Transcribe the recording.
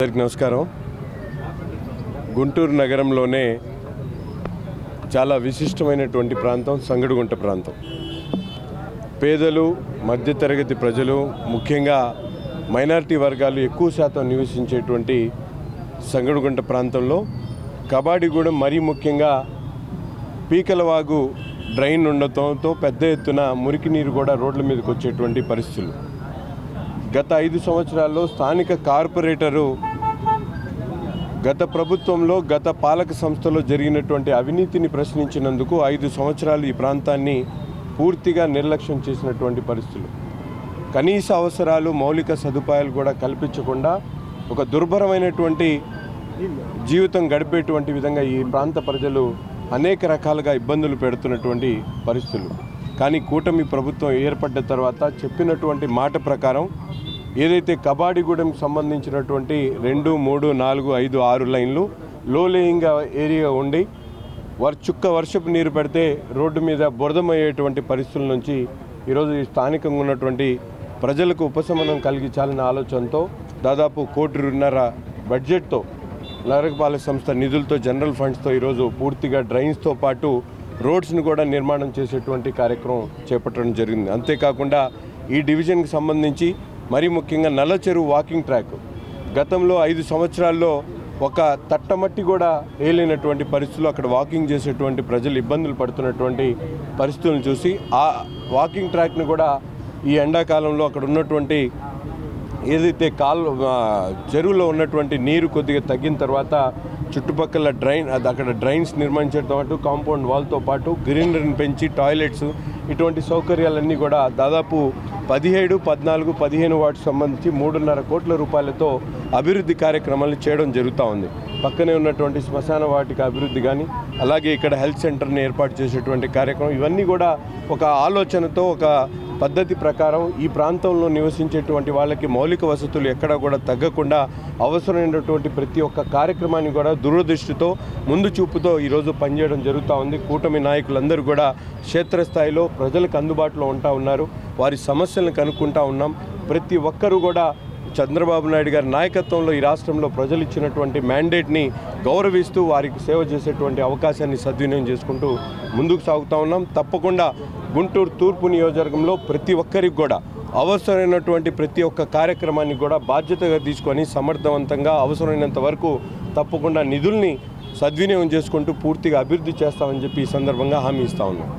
అందరికీ నమస్కారం. గుంటూరు నగరంలోనే చాలా విశిష్టమైనటువంటి ప్రాంతం సంగడిగుంట ప్రాంతం. పేదలు, మధ్యతరగతి ప్రజలు, ముఖ్యంగా మైనారిటీ వర్గాలు ఎక్కువ శాతం నివసించేటువంటి సంగడిగుంట ప్రాంతంలో కబాడిగూడెం మరీ ముఖ్యంగా పీకలవాగు డ్రైన్ ఉండటంతో పెద్ద ఎత్తున మురికి నీరు కూడా రోడ్ల మీదకి వచ్చేటువంటి పరిస్థితులు. గత 5 సంవత్సరాల్లో స్థానిక కార్పొరేటరు గత ప్రభుత్వంలో గత పాలక సంస్థలో జరిగినటువంటి అవినీతిని ప్రశ్నించినందుకు 5 సంవత్సరాలు ఈ ప్రాంతాన్ని పూర్తిగా నిర్లక్ష్యం చేసినటువంటి పరిస్థితులు. కనీస అవసరాలు, మౌలిక సదుపాయాలు కూడా కల్పించకుండా ఒక దుర్భరమైనటువంటి జీవితం గడిపేటువంటి విధంగా ఈ ప్రాంత ప్రజలు అనేక రకాలుగా ఇబ్బందులు పెడుతున్నటువంటి పరిస్థితులు. కానీ కూటమి ప్రభుత్వం ఏర్పడ్డ తర్వాత చెప్పినటువంటి మాట ప్రకారం ఏదైతే కబాడిగూడెంకి సంబంధించినటువంటి 2, 3, 4, 5, 6 లైన్లు లో లేయింగ్ ఏరియా ఉండి వర్షపు నీరు పెడితే రోడ్డు మీద బురదమయ్యేటువంటి పరిస్థితుల నుంచి ఈరోజు ఈ స్థానికంగా ఉన్నటువంటి ప్రజలకు ఉపశమనం కలిగించాలనే ఆలోచనతో దాదాపు 1.5 కోటి బడ్జెట్తో నగరపాలక సంస్థ నిధులతో జనరల్ ఫండ్స్తో ఈరోజు పూర్తిగా డ్రైన్స్తో పాటు రోడ్స్ని కూడా నిర్మాణం చేసేటువంటి కార్యక్రమం చేపట్టడం జరిగింది. అంతేకాకుండా ఈ డివిజన్కి సంబంధించి మరీ ముఖ్యంగా నల్ల చెరువు వాకింగ్ ట్రాక్ గతంలో 5 సంవత్సరాల్లో ఒక తట్టమట్టి కూడా వేయలేనటువంటి పరిస్థితులు, అక్కడ వాకింగ్ చేసేటువంటి ప్రజలు ఇబ్బందులు పడుతున్నటువంటి పరిస్థితులను చూసి ఆ వాకింగ్ ట్రాక్ని కూడా ఈ ఎండాకాలంలో అక్కడ ఉన్నటువంటి ఏదైతే చెరువులో ఉన్నటువంటి నీరు కొద్దిగా తగ్గిన తర్వాత చుట్టుపక్కల అక్కడ డ్రైన్స్ నిర్మించడంతో పాటు కాంపౌండ్ వాల్తో పాటు గ్రీనరీని పెంచి టాయిలెట్స్ ఇటువంటి సౌకర్యాలన్నీ కూడా దాదాపు 17, 14, 15 వాటికి సంబంధించి 3.5 కోట్ల రూపాయలతో అభివృద్ధి కార్యక్రమాలు చేయడం జరుగుతూ ఉంది. పక్కనే ఉన్నటువంటి శ్మశాన వాటిక అభివృద్ధి కానీ, అలాగే ఇక్కడ హెల్త్ సెంటర్ని ఏర్పాటు చేసేటువంటి కార్యక్రమం, ఇవన్నీ కూడా ఒక ఆలోచనతో ఒక పద్ధతి ప్రకారం ఈ ప్రాంతంలో నివసించేటువంటి వాళ్ళకి మౌలిక వసతులు ఎక్కడా కూడా తగ్గకుండా అవసరమైనటువంటి ప్రతి ఒక్క కార్యక్రమాన్ని కూడా దూరదృష్టితో ముందు చూపుతో ఈరోజు పనిచేయడం జరుగుతూ ఉంది. కూటమి నాయకులందరూ కూడా క్షేత్రస్థాయిలో ప్రజలకు అందుబాటులో ఉంటా ఉన్నారు. వారి సమస్యలను కనుక్కుంటా ఉన్నాం. ప్రతి ఒక్కరూ కూడా చంద్రబాబు నాయుడు గారి నాయకత్వంలో ఈ రాష్ట్రంలో ప్రజలు ఇచ్చినటువంటి మ్యాండేట్ని గౌరవిస్తూ వారికి సేవ చేసేటువంటి అవకాశాన్ని సద్వినియోగం చేసుకుంటూ ముందుకు సాగుతూ ఉన్నాం. తప్పకుండా గుంటూరు తూర్పు నియోజకవర్గంలో ప్రతి ఒక్కరికి కూడా అవసరమైనటువంటి ప్రతి ఒక్క కార్యక్రమాన్ని కూడా బాధ్యతగా తీసుకొని సమర్థవంతంగా అవసరమైనంత వరకు తప్పకుండా నిధుల్ని సద్వినియోగం చేసుకుంటూ పూర్తిగా అభివృద్ధి చేస్తామని చెప్పి ఈ సందర్భంగా హామీ ఇస్తా ఉన్నాం.